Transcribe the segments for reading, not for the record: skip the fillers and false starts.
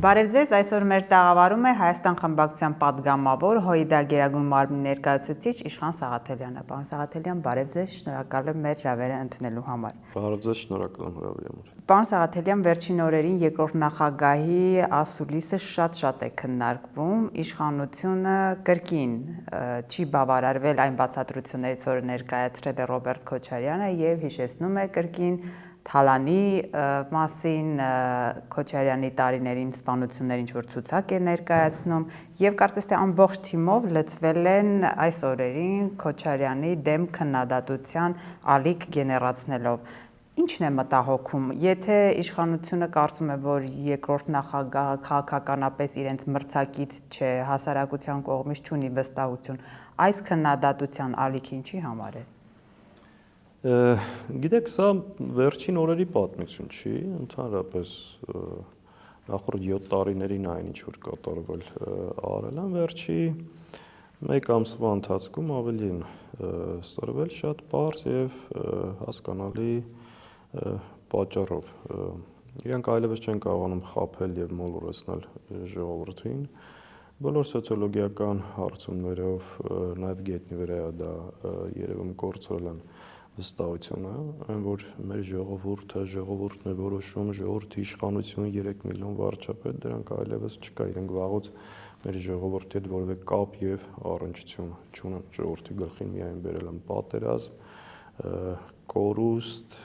Բարև ձեզ, այսօր մեր տաղավարում է Հայաստան խմբակցության պատգամավոր ՀՅԴ Գերագույն մարմնի ներկայացուցիչ Իշխան Սաղաթելյանը։ Պարոն Սաղաթելյան, բարև ձեզ, շնորհակալ եմ մեր հրավերը ընդունելու համար։ Բարև ձեզ, շնորհակալ եմ հրավերի համար։ Պարոն Սաղաթելյան, վերջին օրերին երկրորդ նախագահի ասուլիսը շատ է քննարկվում, իշխանությունը կրկին չի բավարարվել այն բացատրություններից, որը ներկայացրել է Ռոբերտ Քոչարյանը եւ հիշեցնում է կրկին Թալանի մասին, Քոչարյանի տարիներին սպանություններ ինչ-որ ցուցակ է ներկայացնում եւ կարծես թե ամբողջ թիմով լծվել են այս օրերին Քոչարյանի դեմ քննադատության ալիք գեներացնելով։ Ինչն է մտահոգում, եթե իշխանությունը կարծում է, որ երկրորդ նախագահը քաղաքականապես իրենց մրցակից չէ, հասարակության կողմից չունի վստահություն, այս քննադատության ալիքը ինչի համար է։ Գիտեք, սա վերջին օրերի պատմություն չի, ընդհանրապես նախորդ 7 տարիներին այն ինչ որ կատարվել արել են, վերջի 1 ամսվա ընթացքում ավելի են սրվել շատ պարզ եւ հասկանալի պատճառով։ Իրանք այլևս չեն կարողանում խաբել եւ մոլորեցնել ժողովրդին։ Բոլոր սոցիոլոգիական հարցումներով, նաեւ գետնի վրա դա երևում կորցրել են վստահությունը, այն որ մեր ժողովուրդն է որոշում, ժողովրդի իշխանություն 3 միլիոն վարչապետ, դրանք այլևս չկա, իրենք վաղուց մեր ժողովրդի հետ որևէ կապ եւ առնչություն չունեն, ժողովրդի գլխին միայն բերել են պատերազմ, կորուստ,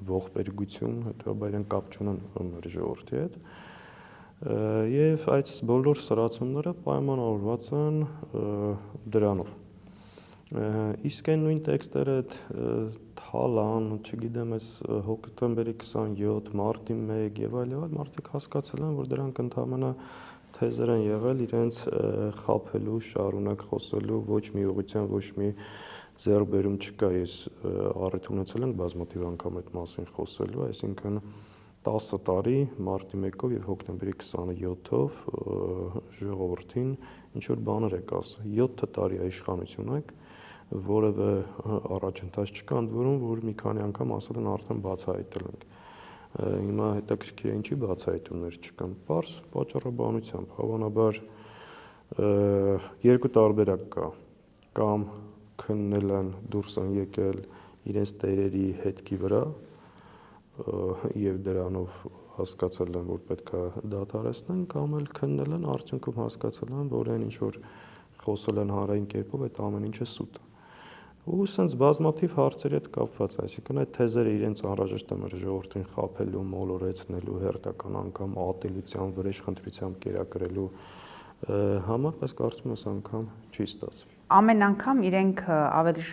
ողբերգություն, հետո իրենք կապ չունեն մեր ժողովրդի հետ։ Եվ այդ բոլոր սրացումները պայմանավորված են դրանով։ Իսկ այն նույն տեքստերը Թալան, չգիտեմ, այս հոկտեմբերի 27, մարտի 1 եւ այլ մարդիկ հասկացել են, որ դրանք ընդհանրապես թեզեր են եղել իրենց խաբելու, շարունակ խոսելու, ոչ մի ուղղության, ոչ մի ձեռքբերում չկա։ Ես առիթ ունեցել եմ բազմաթիվ անգամ այդ մասին խոսելու, այսինքն 10 տարի մարտի 1-ով եւ հոկտեմբերի 27-ով ժողովրդին ինչ որ բաներ եք ասել։ 7 տարի իշխանություն եք, որևէ առաջընթաց չկա, ընդ որում որ մի քանի անգամ ասել են արդեն բացահայտել ենք։ Հիմա հետաքրքիր է ինչի բացահայտումներ չկան։ Պարզ պատճառաբանությամբ, հավանաբար երկու տարբերակ կա։ Կամ քննել են, դուրս են եկել իրենց տերերի հետքի վրա եւ դրանով հասկացել են, որ պետք է դադարեցնեն, կամ էլ քննել են, արդյունքում հասկացել են, որ այն ինչ որ խոսել են հանրային կերպով, այդ ամեն ինչը սուտ է։ Ու սենց բազմաթիվ հարցերի հետ կապված, այսինքն այդ թեզերը իրենց անհրաժեշտ է մեր ժողովրդին խաբելու, մոլորեցնելու, հերթական անգամ ատելությամբ, վրեժխնդրությամբ կերակրելու համար, բայց կարծում եմ անգամ չի ստացվի։ Ամեն անգամ իրենք ավելի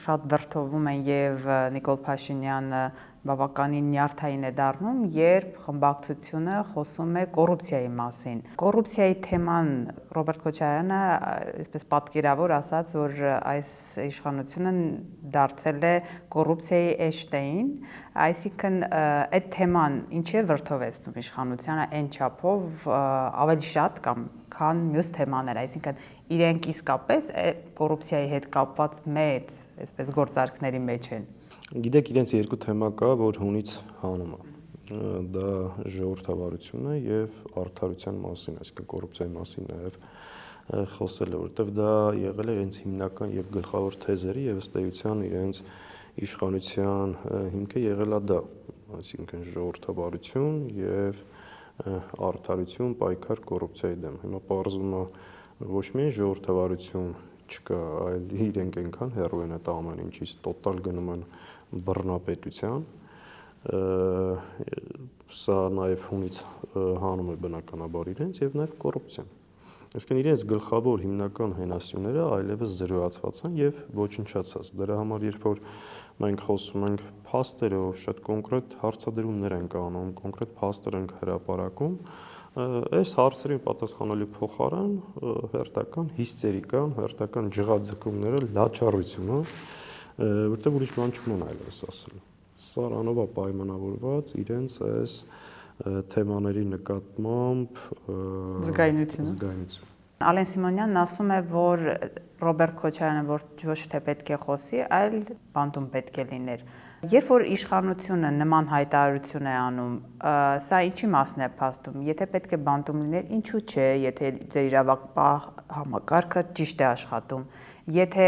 շատ վրդովում են եւ Նիկոլ Փաշինյանը բավականին նյարդային է դառնում, երբ խմբակցությունը խոսում է կոռուպցիայի մասին։ Կոռուպցիայի թեման Ռոբերտ Քոչարյանը այսպես պատկերավոր ասաց, որ այս իշխանությունը դարձել է կոռուպցիայի Էյնշտեյն, այսինքն այդ թեման ինչի է վրդովեցնում իշխանությանը այն չափով ավելի շատ քան մյուս թեմաներ, այսինքն իրենք իսկապես կոռուպցիայի հետ կապված մեծ, այսպես գործարքների մեջ են։ Գիտեք, իրենց երկու թեմա կա, որ հունից հանում է։ Դա ժողովրդավարությունը եւ արդարության մասին, այսինքն կոռուպցիայի մասին նաեւ խոսել է, որովհետեւ դա եղել է իրենց հիմնական եւ գլխավոր թեզերի եւ ըստ էության իրենց իշխանության հիմքը եղել է դա, այսինքն ժողովրդավարություն եւ արդարություն, պայքար կոռուպցիայի դեմ։ Հիմա պարզվում է ոչ միայն ժողովրդավարություն չկա, այլ իրենք այնքան հեռու են այդ ամեն ինչից, տոտալ գնում են բռնապետության, սա նաև հունից հանում է բնականաբար իրենց եւ նաև կոռուպցիան։ Այսինքն իրենց գլխավոր հիմնական հենասյուները այլևս զրոյացված են եւ ոչնչացած։ Դրա համար երբ որ մենք խոսում ենք փաստերով, շատ կոնկրետ հարցադրումներ ենք անում, կոնկրետ փաստեր ենք հրապարակում, այս հարցերին պատասխանելու փոխարեն հերթական հիստերիկան, հերթական ջղաձգումները, լաչառությունը, որտեղ ուրիշ բան չունեն այլևս ասել։ Սարանով է պայմանավորված իրենց այս թեմաների նկատմամբ զգայունություն։ Ալեն Սիմոնյանն ասում է, որ Ռոբերտ Քոչարյանը ոչ թե պետք է խոսի, այլ բանտում պետք է լիներ։ Երբ որ իշխանությունը նման հայտարարություն է անում, սա ինչի մասն է փաստում։ Եթե պետք է բանտում լիներ, ինչու՞ չէ, եթե ձեր իրավապահ համակարգը ճիշտ է աշխատում։ Եթե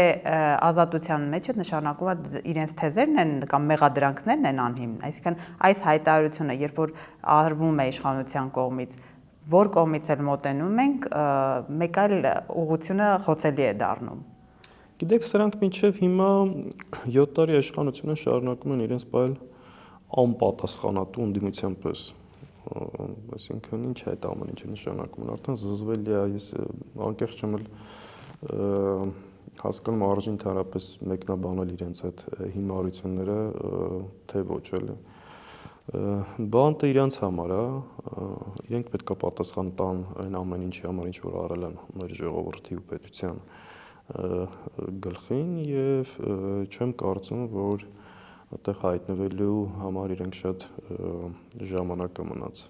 ազատության մեջ է, նշանակում է իրենց թեզերն են կամ մեղադրանքներն են անհիմն, այսինքն այս հայտարարությունը, երբ որ արվում է իշխանության կողմից, որ կողմից էլ մոտենում ենք, մեկ այլ ուղղությունը խոցելի է դառնում։ Գիտեք, սրանք մինչև հիմա 7 տարի իշխանությունը շարունակում են իրենց պայել անպատասխանատու ընդդիմության պես։ Այսինքն ինչ է այդ ամեն ինչը նշանակում, արդեն զզվելի է, ես անկեղծ չեմ հասկանում արժի ընդհանրապես մեկնաբանել իրենց այդ հիմարությունները, թե ոչ էլի։ Բանտը իրանց համար է, իրենք պետք է պատասխան տան այն ամեն ինչի համար, ինչ որ արել են մեր ժողովրդի ու պետության գլխին եւ չեմ կարծում, որ այդտեղ հայտնվելու համար իրենք շատ ժամանակ մնաց։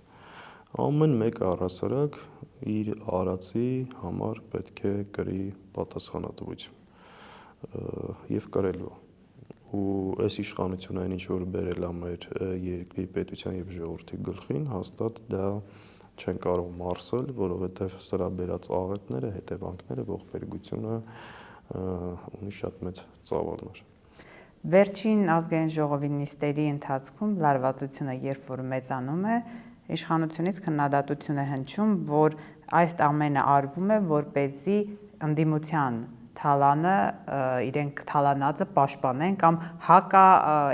Ամեն մեկ առհասարակ իր արածի համար պետք է կրի պատասխանատվություն եւ կրելու։ Ու այս իշխանությունը այն ինչ որ բերել է մեր երկրի պետության եւ ժողովրդի գլխին, հաստատ դա չեն կարող մարսել, որովհետեւ սրա բերած աղետները, հետևանքները, ողբերգությունը ունի շատ մեծ ծավալներ։ Վերջին ազգային ժողովի նիստերի ընթացքում լարվածությունը երբ որ մեծանում է, իշխանությունից քննադատություն է հնչում, որ այս ամենը արվում է, որպեսզի ընդդիմության թալանը, իրենք թալանածը պաշտպանեն կամ հակա,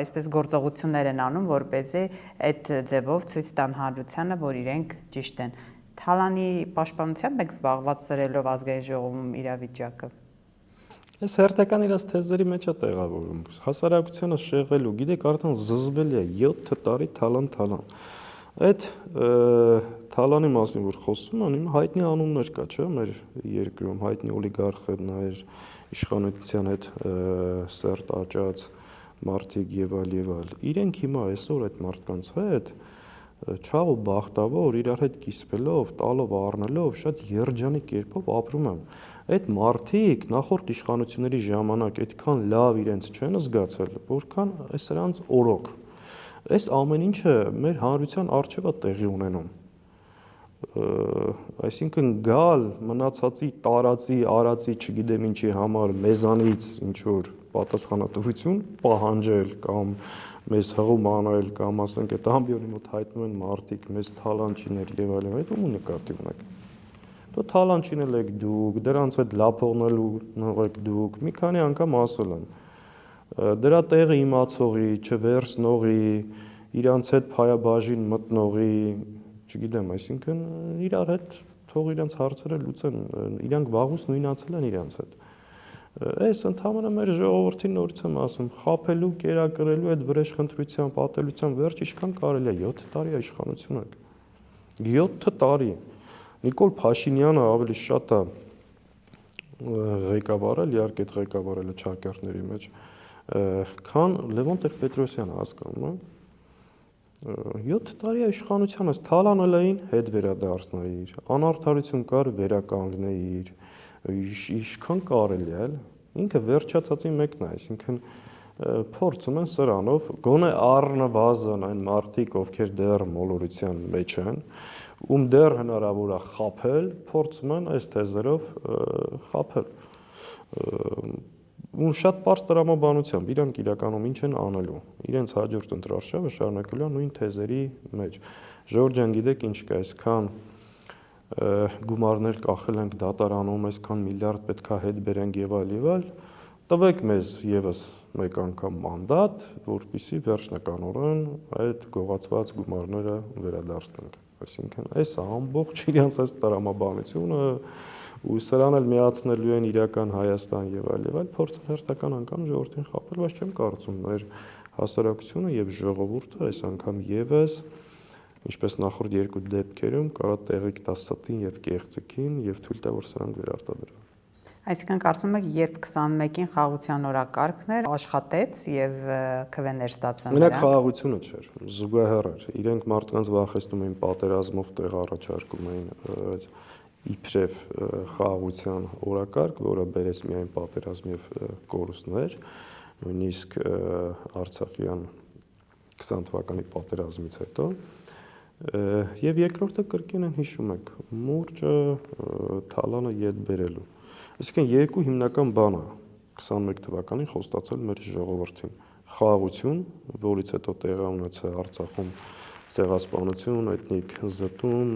այսպես գործողություններ են անում, որպեսզի այդ ձևով ցույց տան հանրությանը, որ իրենք ճիշտ են։ Թալանի պաշտպանությամբ եք զբաղված սրելով ազգային ժողովում իրավիճակը։ Այս հերթական իրաց թեզերի մեջ է տեղավորում։ Հասարակությունը շեղելու, գիտեք, արդեն զզվելի է 7 տարի թալան։ Այդ թալանի մասին, որ խոսում են, հայտնի անուններ կա, չէ՞, մեր երկրում, հայտնի օլիգարխներ, իշխանության հետ սերտ աճած մարդիկ եւ այլ։ Իրենք հիմա այսօր այդ մարդկանց հետ չաղ ու բախտավոր իրար հետ կիսվելով, տալով, առնելով շատ երջանիկ կերպով ապրում են։ Այդ մարդիկ նախորդ իշխանությունների ժամանակ այդքան լավ իրենց չեն զգացել, որքան սրանց օրոք։ Այս ամեն ինչը մեր հանրության առջև է տեղի ունենում։ Այսինքն գալ մնացածի, տարածի, արածի, չգիտեմ ինչի համար մեզանից ինչ որ պատասխանատվություն պահանջել կամ մեզ հղում անել կամ ասենք այդ ամբիոնի մոտ հայտնում են մարդիկ, մեզ թալանչիներ եւ այլն, այդ ում նկատի ունեք։ Դու թալան չինել եք դուք, դրանց հետ լափողնելու եք դուք, մի քանի անգամ ասել են։ Դրա տեղը իմացողի, չվերցնողի, իրանց հետ փայաբաժին մտնողի, չգիտեմ, այսինքն իրար հետ թող իրանց հարցերը լուծեն, իրանք վաղուց նույնացել են իրանց հետ։ Այս ընդհանրապես մեր ժողովրդին նորից եմ ասում, խափելու, կերակրելու այդ վրեժխնդրության, պատելության վերջ ինչքան կարելի է 7 տարի իշխանություն եք։ 7 տարի։ Նիկոլ Փաշինյանը ավելի շատ է ղեկավարել, իհարկե այդ ղեկավարելը ճակերտների մեջ, քան Լևոն Տեր-Պետրոսյանը, հասկանում եք։ 7 տարի իշխանության ես թալանել էին, հետ վերադարձնեիր, անարդարություն կար, վերականգնեիր, ինչքան կարելի է, ինքը վերջացածի մեկն է, այսինքն փորձում են սրանով, գոնե առնվազն այն մարդիկ, ովքեր դեռ մոլորության մեջ են, ում դեռ հնարավոր է խաբել, փորձում են այս թեզերով խաբել։ Ու շատ པարզ տրամաբանությամբ իրանք իրականում ինչ են անելու։ Իրենց հաջորդ ընտրարշավը շարունակելու է նույն թեզերի մեջ։ Ժորժ ջան, գիտեք ինչ կա, այսքան գումարներ կախել ենք դատարանում, այսքան միլիարդ պետքա հետ բերենք եւ այլ, տվեք մեզ եւս մեկ անգամ մանդատ, որպեսզի վերջնականորեն այդ գողացված գումարները վերադարձնենք։ Այսինքն այս ամբողջ իրենց այս տրամաբանությունը ու սրան էլ միացնելու են իրական Հայաստան եւ այլ, փորձեն հերթական անգամ ժողովրդին խաբել, բայց չեմ կարծում մեր հասարակությունը եւ ժողովուրդը այս անգամ եւս ինչպես նախորդ երկու դեպքերում կարա տեղիք տա ստին եւ կեղծիքին եւ թույլ տա որ սրանք վերարտադրվեն։ Այսինքն կարծում եք, երբ 21-ին խաղաղության օրակարգն էր, աշխատեց եւ քվեներ ստացան։ Մենակ խաղաղությունը չէր, զուգահեռ էր։ Իրենք մարդկանց վախեցնում էին պատերազմով տեղ առաջարկում էին իբրև խաղաղության օրակարգ, որը բերեց միայն պատերազմ եւ կորուստներ, նույնիսկ Արցախյան 20 թվականի պատերազմից հետո։ Եվ երկրորդը կրկին են հիշում եք մուրճը թալանը ետ բերելու։ Այսինքն երկու հիմնական բան է 21 թվականին խոստացել մեր ժողովրդին. խաղաղություն, որից հետո տեղի ունեցել Արցախում ցեղասպանություն, էթնիկ զտում,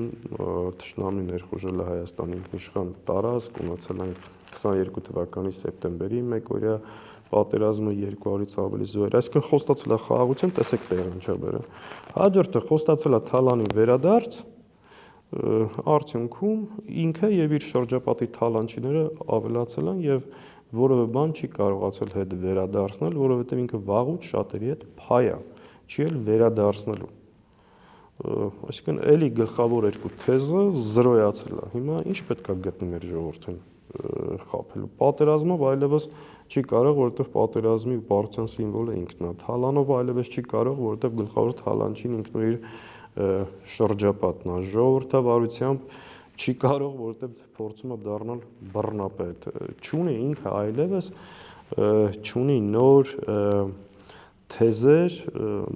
թշնամի ներխուժել է Հայաստանի ինքնիշխան տարածք, ունեցել ենք 22 թվականի սեպտեմբերի 1-օրյա պատերազմը 200-ից ավելի զոհեր, այսինքն խոստացել է խաղաղություն, տեսեք տեղի ինչ է բերել։ Հաջորդը խոստացել է թալանի վերադարձ, արդյունքում ինքը եւ իր շրջապատի թալանչիները ավելացել են եւ որևէ բան չի կարողացել հետ վերադարձնել, որովհետեւ ինքը վաղուց շատերի հետ փայ է, չի էլ վերադարձնելու։ Այսինքն էլի գլխավոր երկու թեզը զրոյացել է։ Հիմա ինչ պետք է գտնի մեր ժողովրդին խաբելու պատերազմով այլևս չի կարող, որովհետև պատերազմի բարձրության սիմվոլը ինքն է։ Թալանով այլևս չի կարող, որովհետև գլխավոր թալանչին ինքն իր շրջապատն է։ Ժողովրդավարությամբ չի կարող, որովհետև փորձում է դառնալ բռնապետ։ Չունի ինքը այլևս չունի նոր թեզեր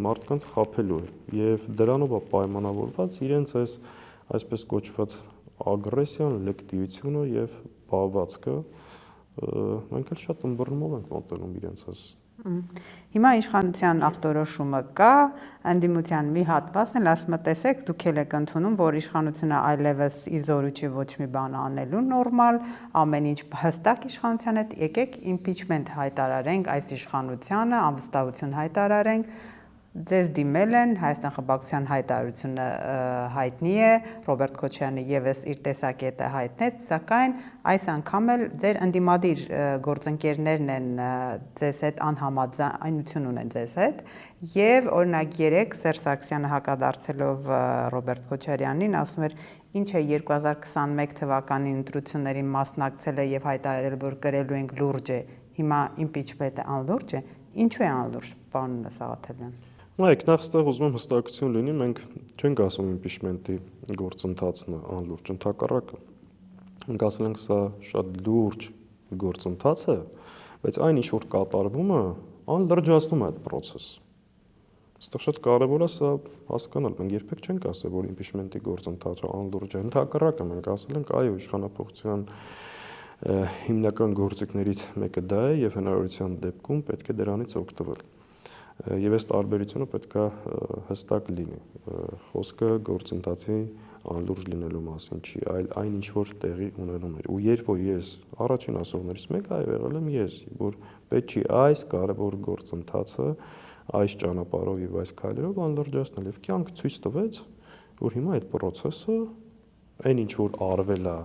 մարդկանց խաբելու եւ դրանով է պայմանավորված իրենց այսպես կոչված ագրեսիան, լեկտիվությունը եւ բավվածքը մենք էլ շատ ըմբռնումով ենք մոտենում իրենց այս։ Հիմա իշխանության ախտորոշումը կա, ընդդիմության մի հատվածն էլ ասում է, տեսեք, դուք էլ եք ընդունում, որ իշխանությունը այլևս իզորու չի ոչ մի բան անելու նորմալ, ամեն ինչ հստակ իշխանության հետ, եկեք իմպիչմենտ հայտարարենք այս իշխանությանը, անվստահություն հայտարարենք, ձեզ դիմել են, Հայաստան խմբակցության հայտարարությունը հայտնի է, Ռոբերտ Քոչարյանը եւս իր տեսակետը հայտնեց, սակայն այս անգամ էլ ձեր ընդդիմադիր գործընկերներն են ձեզ հետ անհամաձայնություն ունեն ձեզ հետ եւ օրինակ 3 Սերժ Սարգսյանը հակադարձելով Ռոբերտ Քոչարյանին ասում էր ինչ է 2021 թվականի ընտրություններին մասնակցել է եւ հայտարարել որ գրելու ենք լուրջ է հիմա իմպիչմենտը անլուրջ է ինչու է անլուրջ պարոն Սաղաթելյան Նայեք, նախ ստեղ ուզում եմ հստակություն լինի, մենք չենք ասում իմպիչմենտի գործընթացն անլուրջ, ընդհակառակը։ Մենք ասել ենք սա շատ լուրջ գործընթաց է, բայց այն ինչ որ կատարվում է, անլրջացնում է այդ process-ը։ Այստեղ շատ կարևոր է սա հասկանալ, մենք երբեք չենք ասել, որ իմպիչմենտի գործընթացը անլուրջ է, ընդհակառակը մենք ասել ենք, այո, իշխանապողության հիմնական գործիքներից մեկը դա է եւ հնարավորության դեպքում պետք է դրանից օգտվել։ Եվ այս տարբերությունը պետք է հստակ լինի։ Խոսքը գործընթացի անլուրջ լինելու մասին չի, այլ այն ինչ որ տեղի ունենում է։ Ու երբ որ ես առաջին ասողներից մեկը եղել եմ ես, որ պետք չի այս կարևոր գործընթացը այս ճանապարհով եւ այս քայլերով անլրջացնել եւ կյանքը ցույց տվեց, որ հիմա այդ process-ը այն ինչ որ արվել է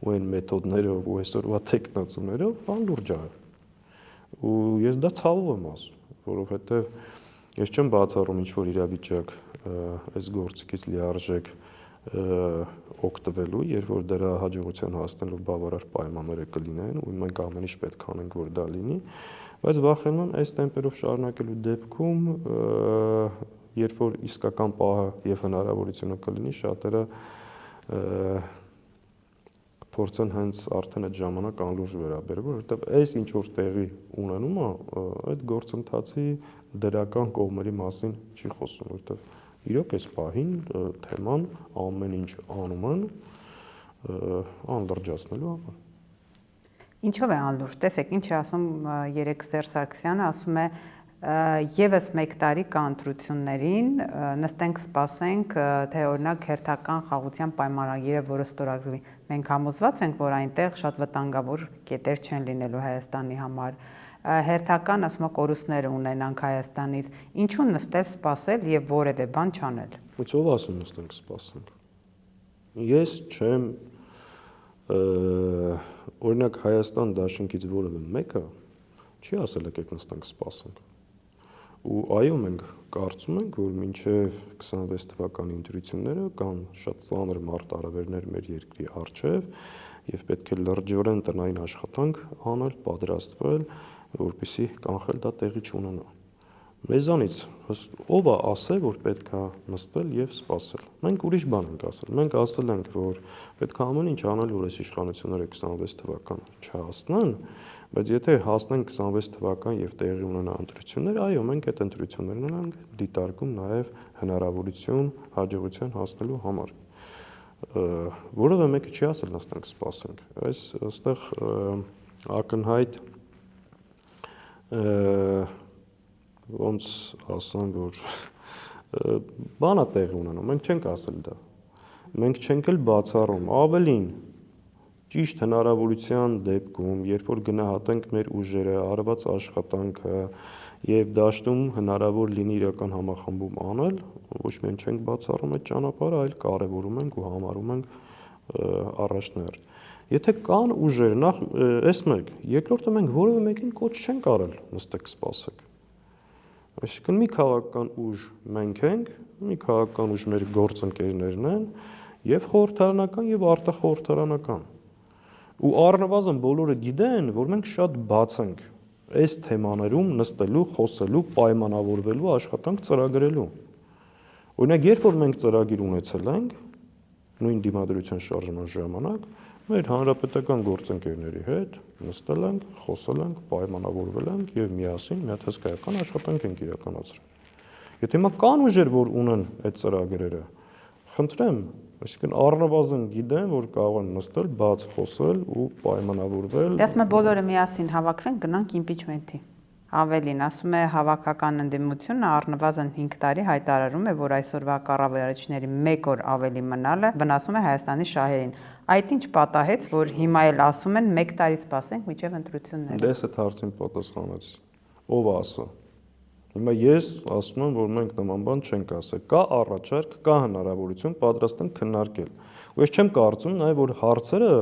ու այն մեթոդներով ու այսօրվա տեխնոլոգիաներով անլուրջ է։ Ու ես դա ցավով եմ ասում որովհետև ես չեմ բացառում ինչ-որ իրավիճակ այս գործիքից լիարժեք օգտվելու, երբ որ դրա հաջողության հասնելու բավարար պայմանները կլինեն ու մենք ամեն ինչ պետք անենք, որ դա լինի, բայց վախենում եմ այս տեմպերով շարունակելու դեպքում, երբ որ իսկական պահը եւ հնարավորությունը կլինի, շատերը փորձեն հենց արդեն այդ ժամանակ անլուրջ վերաբերել, որովհետև այս ինչ որ տեղի ունենում է, այդ գործընթացի դրական կողմերի մասին չի խոսում, որովհետև իրոք այս պահին թեման ամեն ինչ անում են անլրջացնելու համար։ Ինչով է անլուրջ։ Տեսեք, ինչ է ասում 3 Սերժ Սարգսյանը, ասում է Եվս մեկ տարի կա ընտրություններին, նստենք սպասենք, թե օրինակ հերթական խաղաղության պայմանագիրը, որը ստորագրվի։ Մենք համոզված ենք, որ այնտեղ շատ վտանգավոր կետեր չեն լինելու Հայաստանի համար։ Հերթական, ասում եք, կորուստներ ունենանք Հայաստանից։ Ինչու նստել սպասել եւ որևէ բան չանել։ Ո՞վ ասում նստենք սպասենք։ Ես չեմ օրինակ Հայաստան դաշինքից որևէ մեկը չի ասել եկեք նստենք սպասենք։ Ու այո, մենք կարծում ենք, որ մինչև 26 թվականի ընտրությունները կան շատ ծանր մարտահրավերներ մեր երկրի առջև եւ պետք է լրջորեն տնային աշխատանք անել, պատրաստվել, որպեսզի կանխել դա տեղի չունենա։ Մեզանից ով է ասել, որ պետք է նստել եւ սպասել։ Մենք ուրիշ բան ենք ասել։ Մենք ասել ենք, որ պետք է ամեն ինչ անել, որ այս իշխանությունները 26 թվական չհասնան, բայց եթե հասնեն 26 թվական եւ տեղի ունենա ընտրություններ, այո, մենք այդ ընտրություններն ենք դիտարկում նաեւ հնարավորություն հաջողության հասնելու համար։ Որովը մեկը չի ասել նստենք սպասենք։ Այս այստեղ ակնհայտ ոնց ասեմ, որ բանա տեղի ունենում, մենք չենք ասել դա։ Մենք չենք էլ բացառում, ավելին ճիշտ հնարավորության դեպքում, երբ որ գնահատենք մեր ուժերը, արված աշխատանքը եւ դաշտում հնարավոր լինի իրական համախմբում անել, ոչ միայն չենք բացառում այդ ճանապարհը, այլ կարեւորում ենք ու համարում ենք առաջնահերթ։ Եթե կան ուժեր, նախ այս մեկ, երկրորդը մենք որևէ մեկին կոչ չենք արել նստեք սպասեք։ Այսինքն մի քաղաքական ուժ մենք ենք, մի քաղաքական ուժ մեր գործընկերներն են, եւ խորհրդարանական եւ արտախորհրդարանական։ Ու առնվազն բոլորը գիտեն, որ մենք շատ բաց ենք այս թեմաներում նստելու, խոսելու, պայմանավորվելու, աշխատանք ծրագրելու։ Օրինակ, երբ որ մենք ծրագիր ունեցել ենք, նույն դիմադրության շարժման ժամանակ, մեր հանրապետական գործընկերների հետ նստել ենք, խոսել ենք, պայմանավորվել ենք եւ միասին մի հատ հսկայական աշխատանք ենք իրականացրել։ Եթե հիմա կան ուժեր, որ ունեն այդ ծրագրերը, խնդրեմ, այսինքն առնվազն գիտեն, որ կարող են նստել, բաց խոսել ու պայմանավորվել։ Ասում է բոլորը միասին հավաքվենք, գնանք իմպիչմենթի։ Ավելին, ասում է հավաքական ընդդիմությունը առնվազն 5 տարի հայտարարում է, որ այսօրվա կառավարիչների 1 օր ավելի մնալը վնասում է Հայաստանի շահերին։ Այդ ինչ պատահեց, որ հիմա էլ ասում են 1 տարի սպասենք մինչև ընտրությունները։ Դες այդ հարցին պատասխանեց։ Ով ասա։ Հիմա ես ասում եմ, որ մենք նման բան չենք ասել։ Կա առաջարկ, կա հնարավորություն, պատրաստ ենք քննարկել։ Ու ես չեմ կարծում նաև, որ հարցերը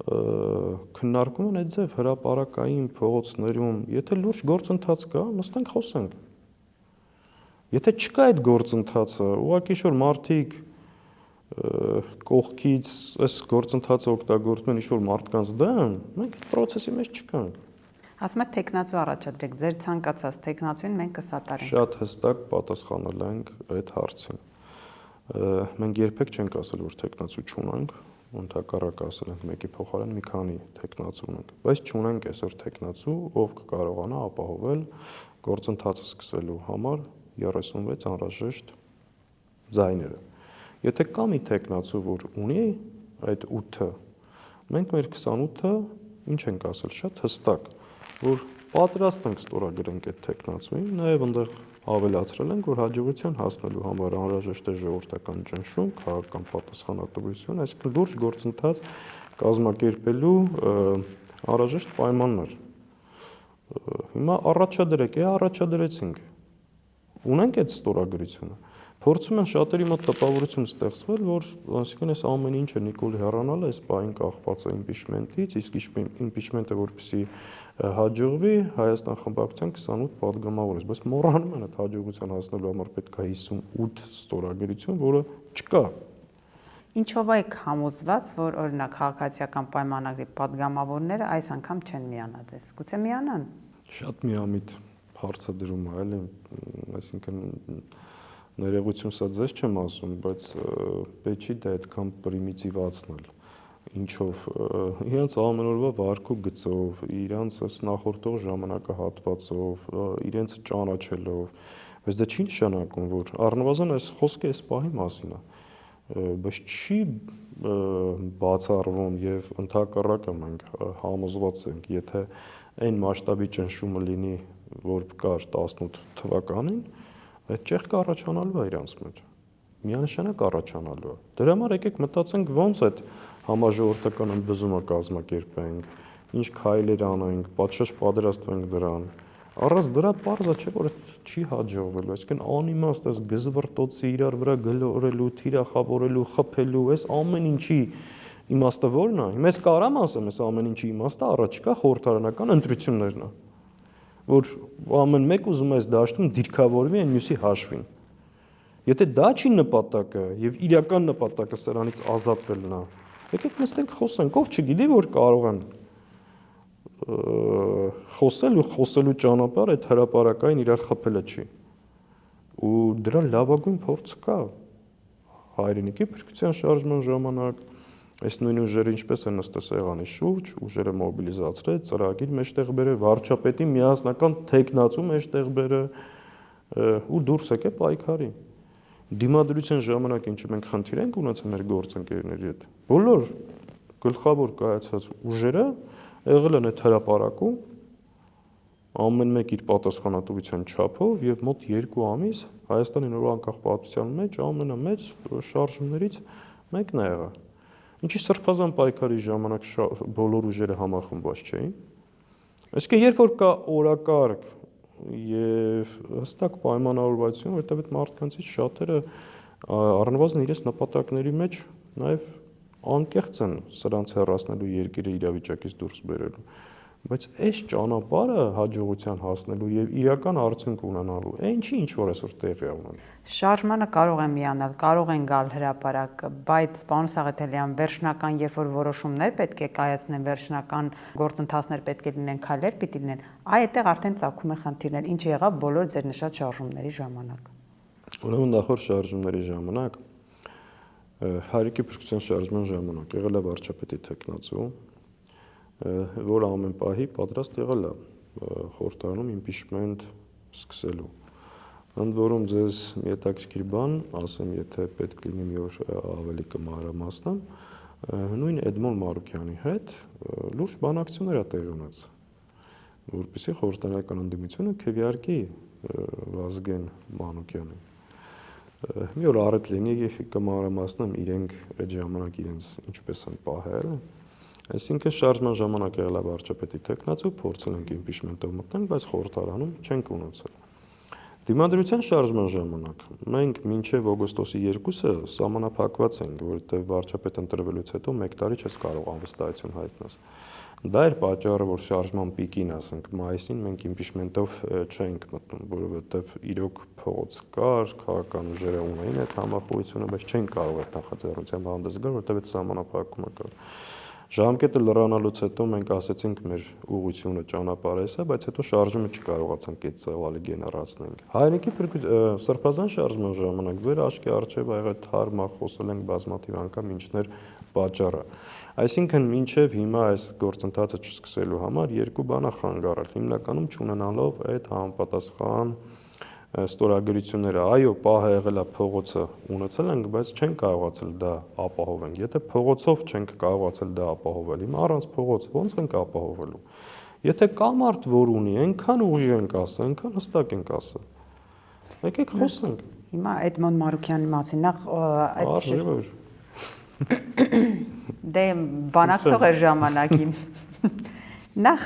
քննարկում են այդ ձև հրապարակային փողոցներում, եթե լուրջ գործընթաց կա, նստենք խոսենք։ Եթե չկա այդ գործընթացը, ուղղակի շուտ մարդիկ կողքից այս գործընթացը օգտագործում են ինչ-որ մարդկանց դեմ, մենք այդ process-ի մեջ չկանք։ Ասում է տեխնացու առաջադրեք, ձեր ցանկացած տեխնացուին մենք կսատարենք։ Շատ հստակ պատասխանել ենք այդ հարցին։ Մենք երբեք չենք ասել, որ տեխնացու չունենք, ընդհակառակը ասել ենք մեկի փոխարեն մի քանի տեխնացու ունենք, բայց չունենք այսօր տեխնացու, ով կկարողանա ապահովել գործընթացը սկսելու համար 36 անհրաժեշտ ձայները։ Եթե կա մի տեխնացու, որ ունի այդ 8-ը, մենք մեր 28-ը ինչ ենք ասել, շատ հստակ, որ պատրաստ ենք ստորագրենք այդ տեխնացուին, նաև այնտեղ ավելացրել ենք, որ հաջողության հասնելու համար անհրաժեշտ է ժողովրդական ճնշում, քաղաքական պատասխանատվություն, այսինքն լուրջ գործընթաց կազմակերպելու անհրաժեշտ պայմաններ։ Հիմա առաջադրեցինք։ Ունենք այդ ստորագրությունը։ Փորձում են շատերի մոտ տպավորություն ստեղծվել, որ այսինքն այս ամեն ինչը Նիկոլի հեռանալը այս բային կախված է իմպիչմենտից, իսկ իմպիչմենտը որպեսզի հաջողվի Հայաստան խմբակցության 28 падգամավորից, բայց մոռանում են այդ հաջողության հասնելու համար պետք է 58 ստորագրություն, որը չկա։ Ինչով եք համոզված, որ օրինակ քաղաքացիական պայմանագրի падգամավորները այս անգամ չեն միանա ձեզ։ Գուցե միանան։ Շատ միամիտ հարցադրում է, էլի, այսինքն ներողություն սա ձեզ չեմ ասում, բայց պետք չի դա այդքան պրիմիտիվացնել, ինչով իրենց ամեն օրվա վարկու գծով, իրենց այս նախորդող ժամանակահատվածով, իրենց ճանաչելով, բայց դա չի նշանակում, որ առնվազն այս խոսքը այս պահի մասին է, բայց չի բացառվում եւ ընդհակառակը մենք համոզված ենք, եթե այն մասշտաբի ճնշումը լինի, որ կար 18 թվականին, այդ ճեղքը առաջանալու է իրանց մեջ, միանշանակ առաջանալու է։ Դրա համար եկեք մտածենք ոնց այդ համաժողովրդական ըմբզումը կազմակերպենք, ինչ քայլեր անենք, պատշաճ պատրաստվենք դրան։ Առանց դրա պարզա չէ, որ չի հաջողվելու, այսինքն անիմաստ այս գզվռտոցի իրար վրա գլորելու, թիրախավորելու, խփելու, այս ամեն ինչի իմաստը ո՞րն է։ Հիմա ես կարամ ասեմ, այս ամեն ինչի իմաստը առաջիկա խորհրդարանական ընտրություններն է, որ ամեն մեկ ուզում է այս դաշտում դիրքավորվի այն մյուսի հաշվին։ Եթե դա չի նպատակը եւ իրական նպատակը սրանից ազատվելն է, եկեք նստենք խոսենք, ով չգիտի, որ կարող են խոսել ու խոսելու ճանապարհ այդ հրապարակային իրար խփելը չի։ Ու դրա լավագույն փորձը կա հայրենիքի փրկության շարժման ժամանակ, այս նույն ուժերը ինչպես են նստել սեղանի շուրջ, ուժերը մոբիլիզացրել, ծրագիր մեջտեղ բերել, վարչապետի միասնական թեկնածու մեջտեղ բերել ու դուրս եկել պայքարի։ Դիմադրության ժամանակ ինչը մենք խնդիր ենք ունեցել մեր գործընկերների հետ, բոլոր գլխավոր կայացած ուժերը եղել են այդ հրապարակում ամեն մեկ իր պատասխանատվության չափով եւ մոտ 2 ամիս Հայաստանի նոր անկախ պատմության մեջ ամենամեծ շարժումներից մեկն է եղել։ Ինչի սրբազան պայքարի ժամանակ բոլոր ուժերը համախմբված չէին։ Այսինքն երբ որ կա օրակարգ եւ հստակ պայմանավորվածություն, որտեղ այդ մարդկանցից շատերը առնվազն իրենց նպատակների մեջ նաեւ անկեղծ են սրանց հեռացնելու երկիրը իրավիճակից դուրս բերելու։ Բայց այս ճանապարհը հաջողության հասնելու եւ իրական արդյունք ունենալու, ինչի ինչ որ այսօր տեղի է ունենում։ Շարժմանը կարող է միանալ, կարող են գալ հրապարակ, բայց պարոն Սաղաթելյան, վերջնական երբ որ որոշումներ պետք է կայացնեն, վերջնական գործընթացներ պետք է լինեն, քայլեր պիտի լինեն, այդտեղ արդեն ծագում է խնդիրներ, ինչ եղավ բոլոր ձեր նշած շարժումների ժամանակ։ Ուրեմն նախորդ շարժումների ժամանակ հայրենիքի փրկության շարժման ժամանակ եղել է վարչապետի թեկնածու, որ ամեն պահի պատրաստ եղել է խորհրդարանում իմպիչմենտ սկսելու։ Ընդ որում ձեզ մի հետաքրքիր բան ասեմ, եթե պետք լինի մի օր ավելի կմանրամասնեմ, նույն Էդմոն Մարուկյանի հետ լուրջ բանակցություններ ա տեղի ունեցել, որպեսզի խորհրդարանական ընդդիմությունը քվեարկի Վազգեն Մանուկյանին։ Մի օր առիթ լինի կմանրամասնեմ իրենք այդ ժամանակ իրենց ինչպես են պահել։ Այսինքն շարժման ժամանակ եղել է վարչապետի թեկնածու, փորձել ենք իմպիչմենտով մտնենք, բայց խորհրդարանում չենք ունեցել։ Դիմադրության շարժման ժամանակ մենք մինչև օգոստոսի 2-ը սահմանափակված ենք, որովհետև վարչապետ ընտրվելուց հետո 1 տարի չես կարող անվստահություն հայտնել։ Դա էր պատճառը, որ շարժման պիկին, ասենք, մայիսին մենք իմպիչմենտով չենք մտնում, որովհետև իրոք փողոց կար, քաղաքական ուժերը ունեին այդ համախոհությունը, բայց չեն կարող այդ նախաձեռնությամբ հանդես գալ, որովհետև այդ սահմանափակումը կար։ Ժամկետը լրանալուց հետո մենք ասեցինք մեր ուղղությունը ճանապարհես է, բայց հետո շարժումը չկարողացանք այդ ծավալը գեներացնենք։ Հայրենիքի սրբազան շարժման ժամանակ ձեր աչքի առջև եղել թարմա խոսել ենք բազմաթիվ անգամ ինչներ պատճառը։ Այսինքն մինչև հիմա այս գործընթացը չսկսելու համար երկու բան է խանգարել։ Հիմնականում չունենալով այդ համապատասխան ստորագրությունները, այո, պահը եղել է փողոցը ունեցել ենք, բայց չենք կարողացել դա ապահովենք։ Եթե փողոցով չենք կարողացել դա ապահովել, հիմա առանց փողոց ո՞նց ենք ապահովելու։ Եթե կա մարդ, որ ունի, այնքան ուժի ենք ասել, այնքան հստակ ենք ասել։ Եկեք խոսենք։ Հիմա Էդմոն Մարուկյանի մասին նախ Դե բանակցող էր ժամանակին։ Նախ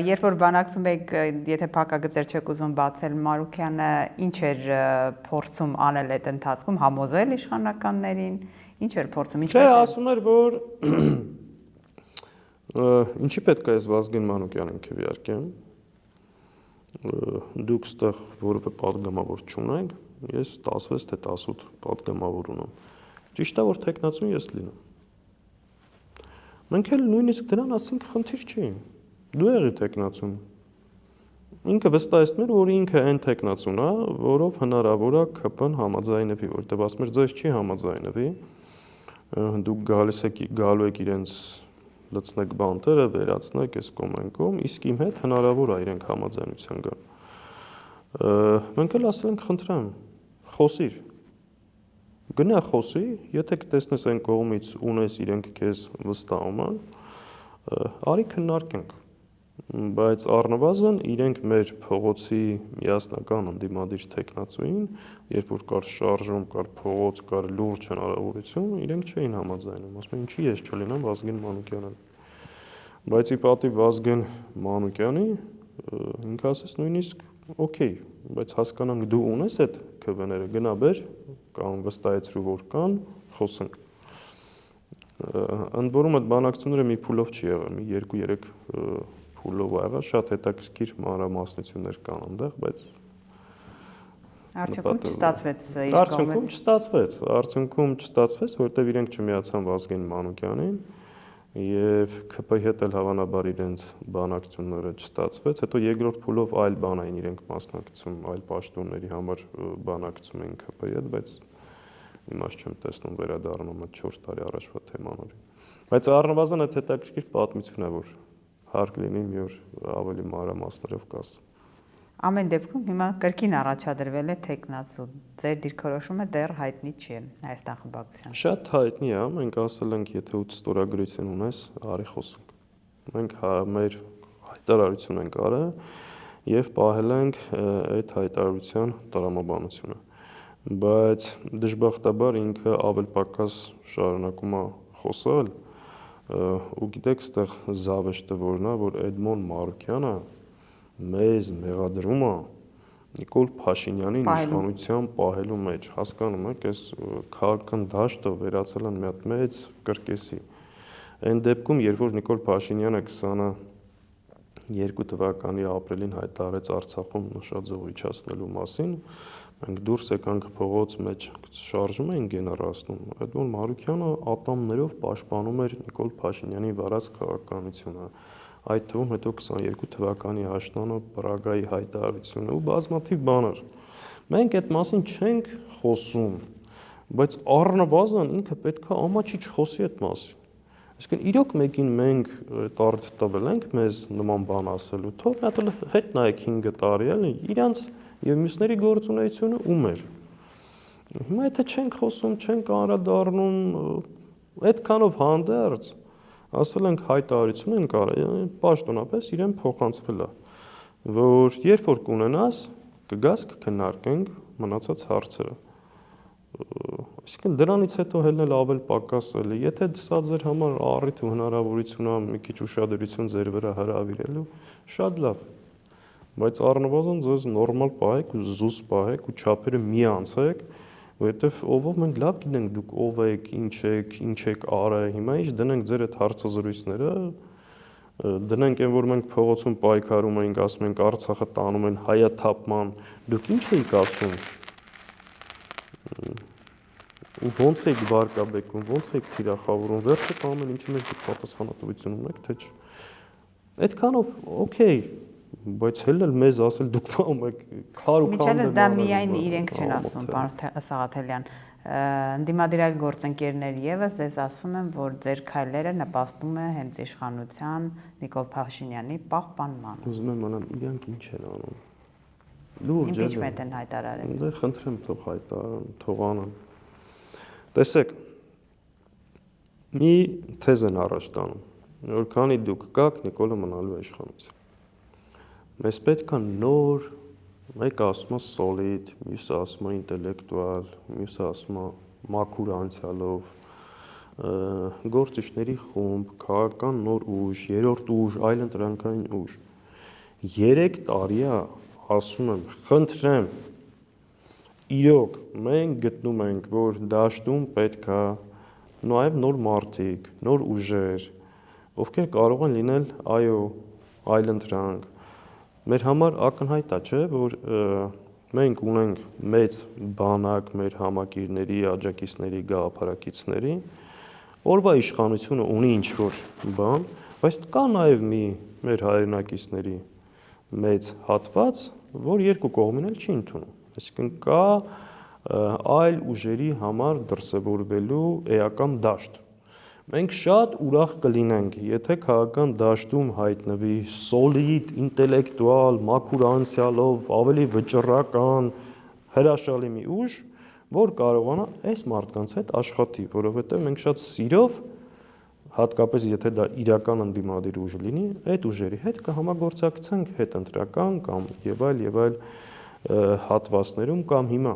երբ որ բանակցում եք, եթե փակագծեր չեք ուզում բացել, Մարուկյանը ինչ էր փորձում անել այդ ընթացքում, համոզել իշխանականներին, ինչ էր փորձում, ինչպես էր։ Չէ, ասում էր, որ ինչի պետք է այս Վազգեն Մանուկյանին քվեարկեմ։ Դուք ստեղ որևէ падգամավոր չունեք, ես 16 թե 18 падգամավոր ունեմ։ Ճիշտ է, որ թեկնածուն ես լինում։ Մենք էլ նույնիսկ դրան ասենք խնդիր չի։ Դու եղի թեկնածուն։ Ինքը վստահեցնում էր, որ ինքը այն թեկնածուն է, որով հնարավոր է ԿՊ-ն համաձայնվի, որտեղ ասում էր, ձեզ չի համաձայնվի։ Դուք գալու եք իրենց լցնեք բանտերը, վերացնեք այս կոմենկում, իսկ իմ հետ հնարավոր է իրենք համաձայնության գան։ Մենք էլ ասել ենք, խնդրեմ, խոսիր։ Գնա խոսի, եթե կտեսնես այն կողմից ունես իրենք քեզ վստահում են, արի քննարկենք, բայց առնվազն իրենք մեր փողոցի միասնական ընդդիմադիր թեկնածուին, երբ որ կար շարժում, կար փողոց, կար լուրջ հնարավորություն, իրենք չէին համաձայնում, ասում են ինչի ես չլինեմ Վազգեն Մանուկյանին։ Բայց ի պատիվ Վազգեն Մանուկյանի, ինքը ասես նույնիսկ օքեյ, բայց հասկանանք դու ունես այդ ԿՎՆ-ները, գնա բեր կամ վստահեցրու որ կան, խոսենք։ Ընդ որում այդ բանակցությունները մի փուլով չի եղել, մի 2-3 փուլով ա եղել, շատ հետաքրքիր մանրամասնություններ կան այնտեղ, բայց արդյունքում չստացվեց, արդյունքում չստացվեց, որտեղ իրենք չմիացան Վազգեն Մանուկյանին, եւ ԿՊ-ի հետ էլ հավանաբար իրենց բանակցությունները չստացվեց, հետո երկրորդ փուլով այլ բան էին իրենք մասնակցում, այլ պաշտոնների համար բանակցում էին ԿՊ-ի հետ, բայց իմաստ չեմ տեսնում վերադառնում այդ 4 տարի առաջվա թեմաներին։ Բայց առնվազն այդ հետաքրքիր պատմություն է, որ հարկ լինի մի օր ավելի մանրամասներով կասեմ։ Ամեն դեպքում հիմա կրկին առաջադրվել է թեկնածու։ Ձեր դիրքորոշումը դեռ հայտնի չի Հայաստան խմբակցության։ Շատ հայտնի է, մենք ասել ենք, եթե 8 ստորագրություն ունես, արի խոսենք։ Մենք մեր հայտարարություն ենք արել եւ պահել ենք այդ հայտարարության տրամաբանությունը։ Բայց դժբախտաբար ինքը ավել պակաս շարունակում է խոսալ, ու գիտեք, այդտեղ զավեշտը որն է, որ Էդմոն Մարուկյանը մեզ մեղադրում է Նիկոլ Փաշինյանին իշխանության պահելու մեջ, հասկանում եք, այս քաղաքական դաշտը վերածել են մի հատ մեծ կրկեսի։ Այն դեպքում, երբ որ Նիկոլ Փաշինյանը 22 թվականի ապրիլին հայտարարեց Արցախում նշաձող իջացնելու մասին, մենք դուրս եկանք փողոց մեջ շարժում էին գեներացնում, Էդմոն Մարուկյանը ատամներով պաշտպանում էր Նիկոլ Փաշինյանի վարած քաղաքականությունը, այդ թվում հետո 22 թվականի աշնանը Պրագայի հայտարարությունը ու բազմաթիվ բաներ։ Մենք այդ մասին չենք խոսում, բայց առնվազն ինքը պետքա ամաչի չխոսի այդ մասին։ Այսինքն իրոք մեկին մենք տարդ տվել ենք մեզ նման բան ասելու, թող մի հատ հետ նայեք 5 տարի, էլի, իրանց եւ մյուսների գործունեությունը ում էր։ Հիմա եթե չենք խոսում, չենք անդրադառնում, այդքանով հանդերձ ասել ենք հայտարարություն ենք արել, պաշտոնապես իրեն փոխանցվել է, որ երբ որ կունենաս, կգաս կքննարկենք մնացած հարցերը։ Այսինքն դրանից հետո հելնել ավել պակաս էլի, եթե սա ձեր համար առիթ ու հնարավորություն է մի քիչ ուշադրություն ձեր վրա հրավիրելու, շատ լավ։ Բայց առնվազն ձեզ նորմալ պահեք ու զուս պահեք ու չափերը մի անցեք, որովհետև ով մենք լավ գիտենք դուք ով եք, ինչ եք արել, հիմա ինչ դնենք ձեր այդ հարցազրույցները, դնենք այն, որ մենք փողոցում պայքարում ենք, ասում ենք Արցախը տանում են հայաթափման, դուք ինչ եք ասում։ Ու ոնց եք վարկաբեկում, ոնց եք թիրախավորում, վերջը ամեն ինչի մեջ դուք պատասխանատվություն ունեք, թե չէ։ Այդքանով օքեյ, բայց հելնել մեզ ասել դուք բանում եք քար ու քանդել։ Միչելը դա միայն իրենք չեն ասում, պարոն Սաղաթելյան։ Ընդդիմադիր գործընկերներ եւս ձեզ ասում են, որ ձեր քայլերը նպաստում են հենց իշխանության Նիկոլ Փաշինյանի պահպանմանը։ Ուզում եմ անամ, իրանք ինչ են անում։ Լուրջ է։ Իմպիչմենտ են հայտարարել։ Դե խնդրեմ թող հայտարարեն, թող անեն։ Տեսեք, մի թեզ են առաջ տանում, որ քանի դուք կաք, Նիկոլը մնալու է իշխանություն։ Մեզ պետք է նոր, մեկը ասում է սոլիդ, մյուսը ասում է ինտելեկտուալ, մյուսը ասում է մաքուր անցյալով, գործիչների խումբ, քաղաքական նոր ուժ, երրորդ ուժ, այլընտրանքային ուժ։ 3 տարի է, ասում եմ, խնդրեմ, իրոք մենք գտնում ենք, որ դաշտում պետք է նաև նոր մարդիկ, նոր ուժեր, ովքեր կարող են լինել, այո, այլընտրանք։ Մեր համար ակնհայտ է, չէ, որ մենք ունենք մեծ բանակ մեր համակիրների, աջակիցների, գաղափարակիցների, օրվա իշխանությունը ունի ինչ-որ բան, բայց կա նաև մի մեր հայրենակիցների մեծ հատված, որ երկու կողմին էլ չի ընդունում։ Այսինքն կա այլ ուժերի համար դրսևորվելու էական դաշտ։ Մենք շատ ուրախ կլինենք, եթե քաղաքական դաշտում հայտնվի սոլիդ, ինտելեկտուալ, մաքուր անցյալով, ավելի վճռական, հրաշալի մի ուժ, որ կարողանա այս մարդկանց հետ աշխատի, որովհետև մենք շատ սիրով, հատկապես եթե դա իրական ընդդիմադիր ուժ լինի, այդ ուժերի հետ կհամագործակցենք հետընտրական կամ եւ այլ հատվածներում կամ հիմա։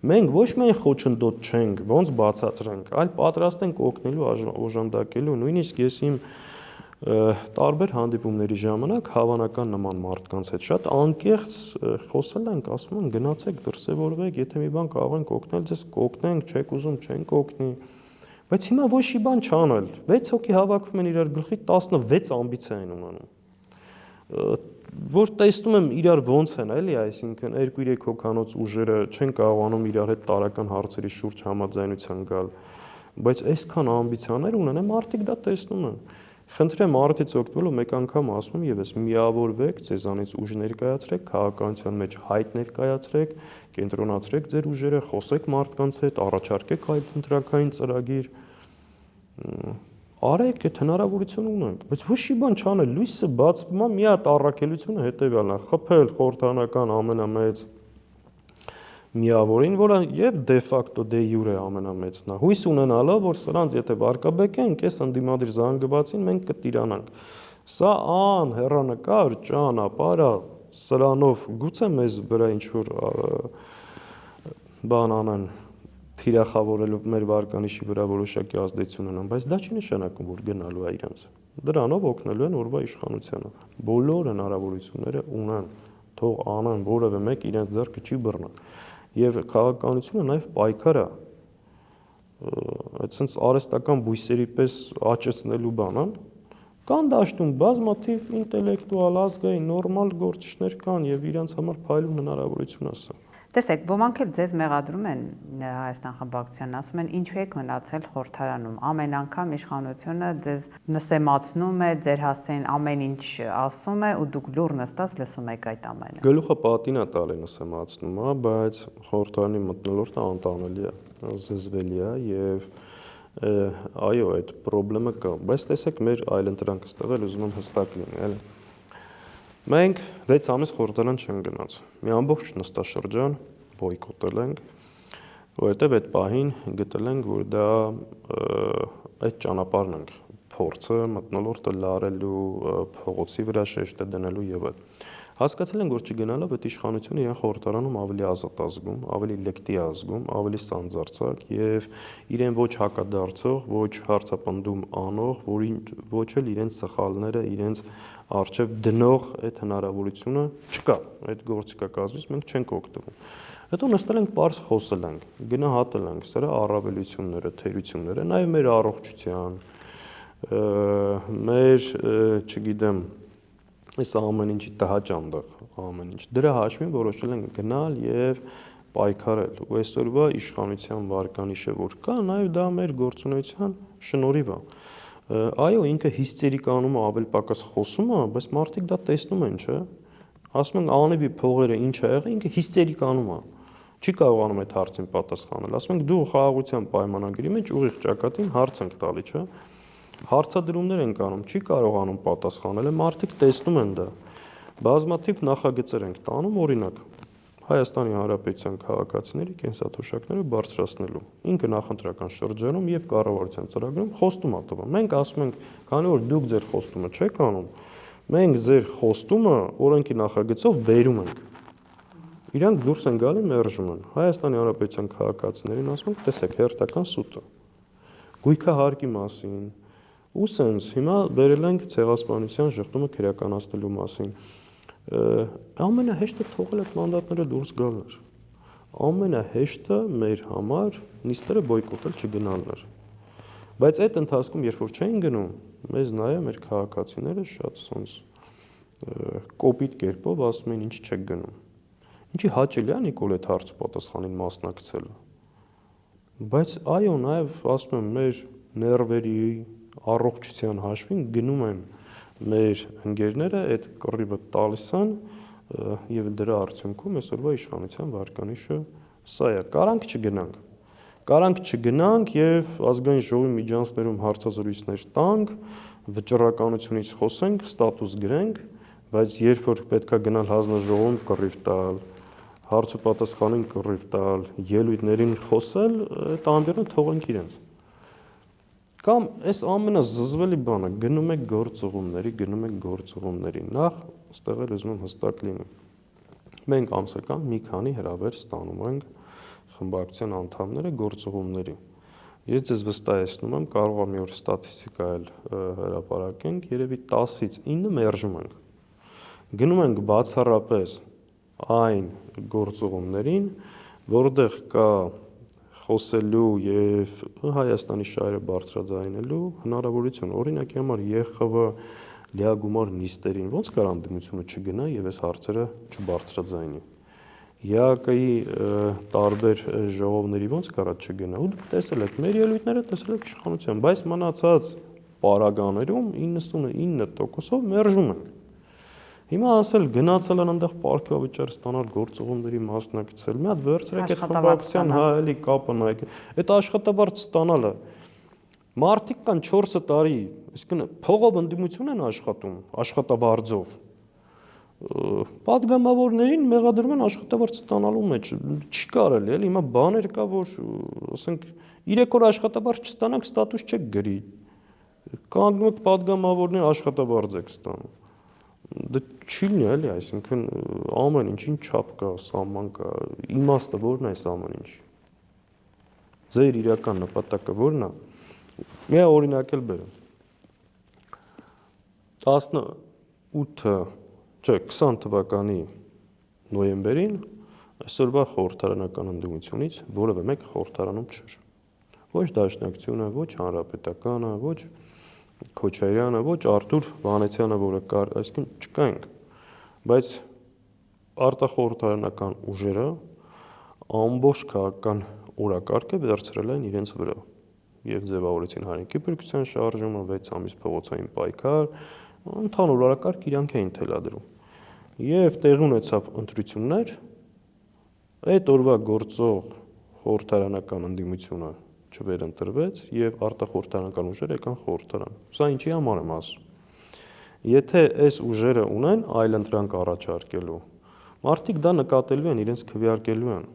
Մենք ոչ միայն խոչընդոտ չենք, ոնց բացատրենք, այլ պատրաստ ենք օգնելու, օժանդակելու, նույնիսկ ես իմ տարբեր հանդիպումների ժամանակ հավանական նման մարդկանց հետ շատ անկեղծ խոսել ենք, ասում են գնացեք, դրսևորվեք, եթե մի բան կարող ենք օգնել, ձեզ կօգնենք, չեք ուզում, չենք օգնի։ Բայց հիմա ոչ մի բան չանել։ 6 հոգի հավաքվում են իրար գլխի, 16 ամբիցիա են ունենում։ Որ տեսնում եմ իրար ոնց են, էլի, այսինքն 2-3 հոգանոց ուժերը չեն կարողանում իրար հետ տարական հարցերի շուրջ համաձայնության գալ։ բայց այսքան ամբիցիաներ ունեն, մարդիկ դա տեսնում են։ Խնդրեմ մարդից օգտվելով մեկ անգամ ասում եմ եւս միավորվեք, ձեզանից ուժ ներկայացրեք, քաղաքականության մեջ հայտ ներկայացրեք, կենտրոնացրեք ձեր ուժերը, խոսեք մարդկանց հետ, առաջարկեք այլ ընտրակային ծրագիր։ Արեք, այդ հնարավորությունը ունենք, բայց ոչ մի բան չանել, լույսը բացվում է, մի հատ առաքելությունը հետեւյալն է՝ խփել խորհրդանական ամենամեծ միավորին, որը եւ դե ֆակտո դե յուրե ամենամեծն է։ Հույս ունենալով, որ սրանց եթե վարկաբեկենք, այս ընդդիմադիր զանգվածին մենք կտիրանանք։ Սա անհեռանկար ճանապարհ է, սրանով գուցե մեզ վրա ինչ-որ բան անեն, թիրախավորելով մեր վարկանիշի վրա որոշակի ազդեցություն ունեն, բայց դա չի նշանակում, որ գնալու է իրենց։ Դրանով օգնելու են օրվա իշխանությանը։ Բոլոր հնարավորությունները ունեն, թող անեն, որևէ մեկ իրենց ձեռքը չի բռնա։ Եվ քաղաքականությունը նաև պայքար է, այդպես արհեստական բույսերի պես աճեցնելու բան, կան դաշտում բազմաթիվ ինտելեկտուալ, ազգային, նորմալ գործիչներ կան եւ իրենց համար փայլուն հնարավորություն է սա։ Տեսեք, ոմանք էլ ձեզ մեղադրում են Հայաստան խմբակցությանն, ասում են ինչու եք մնացել խորհրդարանում։ Ամեն անգամ իշխանությունը ձեզ նսեմացնում է, ձեր հասցեին ամեն ինչ ասում է ու դուք լուռ նստած լսում եք այդ ամենը։ Գլուխը պատին է տալի նսեմացնում, բայց խորհրդարանի մթնոլորտը անտանելի է, զզվելի է եւ այո, այդ խնդրեմը կա, բայց տեսեք մեր այլընտրանքը ստվել ուզում եմ հստակ լինի, էլի։ Մենք 6 ամիս խորհրդարան չենք գնաց։ Մի ամբողջ նստաշրջան բոյկոտել ենք, որովհետև այդ պահին գտել ենք, որ դա այդ ճանապարհն ենք, փորձը մթնոլորտը լարելու, փողոցի վրա շեշտը դնելու եւ այլն։ Հասկացել ենք, որ չգնալով այդ իշխանությունը իրեն խորհրդարանում ավելի ազատ ազգում, ավելի լեկտի ազգում, ավելի սանձարձակ եւ իրեն ոչ հակադարձող, ոչ հարցապնդում անող, ոչ էլ իրենց սխալները իրենց արժև դնող այդ հնարավորությունը չկա։ Այդ գործիքակազմից մենք չենք օգտվում։ Հետո նստել ենք պարզ խոսել ենք, գնահատել ենք սրա առավելությունները, թերությունները, նաև մեր առողջության, մեր, չգիտեմ, այս ամեն ինչի տհաճանդեղ, ամեն ինչ։ Դրա հաշվին որոշել ենք գնալ եւ պայքարել։ Ու այսօրվա իշխանության վարկանիշը որ կա, նաև դա մեր գործունեության շնորհիվ է։ Այո, ինքը հիստերիկանում է, ավելի պակաս խոսում է, բայց մարդիկ դա տեսնում են, չէ՞։ Ասում են անեվի փողերը ինչ է եղել, ինքը հիստերիկանում է։ Չի կարողանում այդ հարցին պատասխանել։ Ասում ենք դու խաղաղության պայմանագրի մեջ ուղիղ ճակատին հարց ենք տալի, չէ՞։ Հարցադրումներ են անում, չի կարողանում պատասխանել, մարդիկ տեսնում են դա։ Բազմաթիվ նախագծեր ենք տանում, օրինակ Հայաստանի Հանրապետության քաղաքացիների կենսաթոշակները բարձրացնելու։ Ինքը նախընտրական շրջանում եւ կառավարության ծրագրում խոստում է տվել։ Մենք ասում ենք, քանի որ դուք ձեր խոստումը չեք անում, մենք ձեր խոստումը օրենքի նախագծով բերում ենք։ Իրանք դուրս են գալի մերժում են։ Հայաստանի Հանրապետության քաղաքացիներին ասում ենք, տեսեք, հերթական սուտը։ Գույքահարկի մասին, ու սենց հիմա բերել ենք ցեղասպանության շղթումը քրեականացնելու մասին։ Ամենահեշտը թողել այդ մանդատները դուրս գալն էր։ Ամենահեշտը մեր համար նիստերը բոյկոտել չգնալն էր։ Բայց այդ ընթացքում, երբ որ չէին գնում, մեզ նաև մեր քաղաքացիները շատ սենց կոպիտ կերպով ասում են, ինչ չեք գնում։ Ինչի հաճելի է Նիկոլ այդ հարցը պատասխանին մասնակցելը։ Բայց այո, նաև ասում եմ, մեր ներվերի առողջության հաշվին գնում են մեր ընկերները այդ կռիվը տալիս են եւ դրա արդյունքում այսօրվա իշխանության վարկանիշը սա է։ Կարանք չգնանք եւ ազգային ժողովի միջանցներում հարցազրույցներ տանք, վճռականությունից խոսենք, ստատուս գրենք, բայց երբ որ պետքա գնալ հանձնաժողովում կռիվ տալ, հարց ու պատասխանին կռիվ տալ, ելույթներին խոսել, այդ ամբիոնը թողենք իրենց։ Կամ այս ամենազզվելի բանը գնում եք գործողումների, նախ այստեղ էլ ուզում եմ հստակ լինի։ Մենք ամսական մի քանի հրավեր ստանում ենք խմբակցության անդամները գործողումների։ Ես ձեզ վստահեցնում եմ, կարող է մի օր ստատիստիկա էլ հրապարակենք, երևի 10-ից 9 մերժում ենք։ Գնում ենք բացառապես այն գործողումներին, որտեղ կա խոսելու եւ Հայաստանի շահերը բարձրաձայնելու հնարավորություն։ Օրինակի համար ԵԽՎ լիագումար նիստերին ո՞նց կարան դիմությունը չգնա եւ այս հարցերը չբարձրաձայնի։ ԵԱԿ-ի տարբեր ժողովների ոնց կարա չգնա, ու դուք տեսել եք, մեր ելույթները տեսել եք իշխանության, բայց մնացած պարագաներում 99%-ով մերժում են։ Հիմա ասել գնացել են այնտեղ պարգևավճար ստանալ, գործողումների մասնակցել, մի հատ վերցրեք այդ խմբակցության հայելի կապը նայեք, այդ աշխատավարձ ստանալը մարդիկ կան 4 տարի, այսինքն փողով ընդդիմություն են աշխատում, աշխատավարձով։ Պատգամավորներին մեղադրում են աշխատավարձ ստանալու մեջ, չի կարելի, էլի հիմա բաներ կա, որ ասենք 3 օր աշխատավարձ չստանաք, ստատուս չեք գրի։ Կանգնում եք պատգամավորներ աշխատավարձ եք ստանում։ Դա չի լինի, էլի, այսինքն ամեն ինչին չափ կա, սահման կա, իմաստը որն է այս ամեն ինչ։ Ձեր իրական նպատակը որն է։ Մի օրինակ էլ բերեմ։ 20 թվականի նոյեմբերին այսօրվա խորհրդարանական ընդդիմությունից որևէ մեկ խորհրդարանում չէր։ Ոչ Դաշնակցությունը, ոչ Հանրապետականը, ոչ Քոչարյանը, ոչ Արտուր Վանեցյանը, որը կար, այսինքն չկայինք, բայց արտախորհրդարանական ուժերը ամբողջ քաղաքական օրակարգը վերցրել են իրենց վրա եւ ձևավորեցին հայրենիքի բրգության շարժումը, 6 ամիս փողոցային պայքար, ընդհանուր օրակարգ իրանք էին թելադրում։ Եվ տեղի ունեցավ ընտրություններ, այդ օրվա գործող խորհրդարանական ընդդիմությունը չվերընտրվեց եւ արտախորհրդարանական ուժերը եկան խորհրդարան։ Սա ինչի համար եմ ասում։ Եթե այս ուժերը ունեն այլ ընտրանք առաջարկելու, մարդիկ դա նկատելու են, իրենց քվեարկելու են։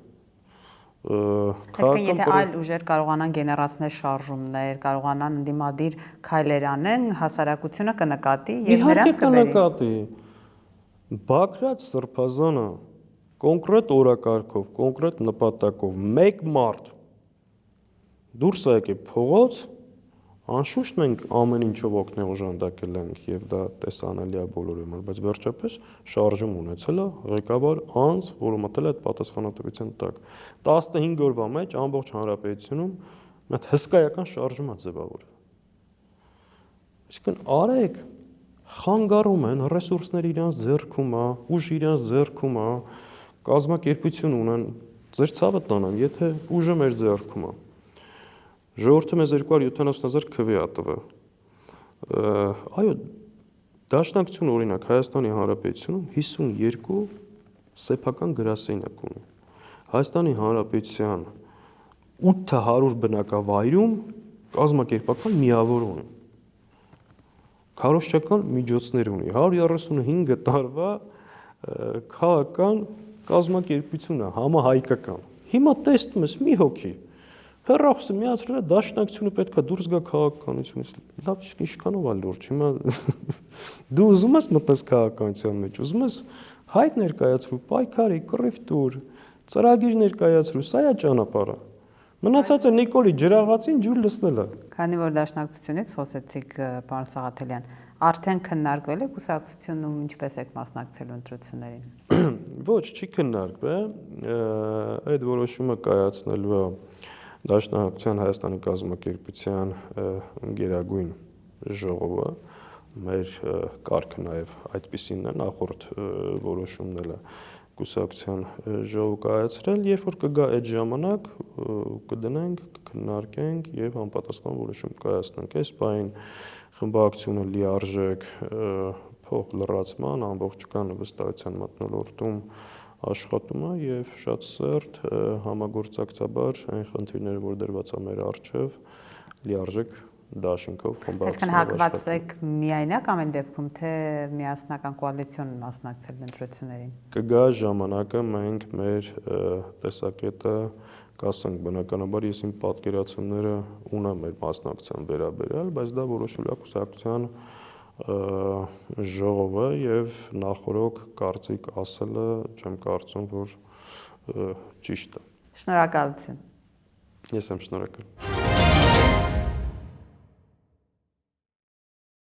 Այսինքն եթե այլ ուժեր կարողանան գեներացնել շարժումներ, կարողանան ընդդիմադիր քայլեր անեն, հասարակությունը կնկատի եւ նրանց կբերի։ Կնկատի։ Բագրատ Սրբազանը կոնկրետ օրակարգով, կոնկրետ նպատակով մեկ մարդ դուրս է եկել փողոց, անշուշտ մենք ամեն ինչով օգնել օժանդակել ենք եւ դա տեսանելի է բոլորի համար, բայց վերջապես շարժում ունեցել է ղեկավար անձ, որը մտել է այդ պատասխանատվության տակ։ 15 օրվա մեջ ամբողջ հանրապետությունում մի հսկայական շարժում է ձևավորվել։ Այսինքն արեք, խանգարում են, ռեսուրսները իրանց ձեռքում է, ուժ իրանց ձեռքում է, կազմակերպություն ունեն, ձեր ցավը տանան, եթե ուժը մեր ձեռքում է։ Ժողովուրդը մեզ 270,000 քվե է տվել։ Այո, Դաշնակցությունը օրինակ Հայաստանի Հանրապետությունում 52 սեփական գրասենյակ ունի։ Հայաստանի Հանրապետության 800 բնակավայրում կազմակերպական միավոր ունի։ Քարոզչական միջոցներ ունի, 135 տարվա քաղաքական կազմակերպություն է, համահայկական։ Հիմա տեսնում ես մի հոգի հեռախոսը միացրել է Դաշնակցությունը պետք է դուրս գա քաղաքականությունից։ Լավ, ինչքանով է լուրջ։ Հիմա դու ուզում ես մտնես քաղաքականության մեջ, ուզում ես հայտ ներկայացրու, պայքարի, կռիվ տուր, ծրագիր ներկայացրու, սա է ճանապարհը։ Մնացածը Նիկոլի ջրաղացին ջուր լցնելը։ Քանի որ Դաշնակցությունից խոսեցիք, պարոն Սաղաթելյան, արդեն քննարկվել է կուսակցությունում ինչպես եք մասնակցելու ընտրություններին։ Ոչ, չի քննարկվել, այդ որոշումը կայացնելու է Դաշնակցության Հայաստանի կազմակերպության գերագույն ժողովը, մեր կարգը նաև այդպիսին է, նախորդ որոշումն էլ է կուսակցության ժողով կայացրել, երբ որ կգա այդ ժամանակ կդնենք, կքննարկենք եւ համապատասխան որոշում կայացնենք։ Այս բային խմբակցությունը լիարժեք փող լրացման, ամբողջ կան վստահության մթնոլորտում աշխատում է եւ շատ սերտ համագործակցաբար այն խնդիրները, որ դրված է մեր առջև, լիարժեք դաշինքով խմբակցություն։ Այսինքն հակված եք միայնակ ամեն դեպքում, թե միասնական կոալիցիոն մասնակցել ընտրություններին։ Կգա ժամանակը մենք մեր տեսակետը կասենք, բնականաբար ես իմ պատկերացումները ունեմ մեր մասնակցության վերաբերյալ, բայց դա որոշելու է կուսակցության ժողովը եւ նախորոք կարծիք ասելը չեմ կարծում, որ ճիշտ է։ Շնորհակալություն։ Ես եմ շնորհակալ։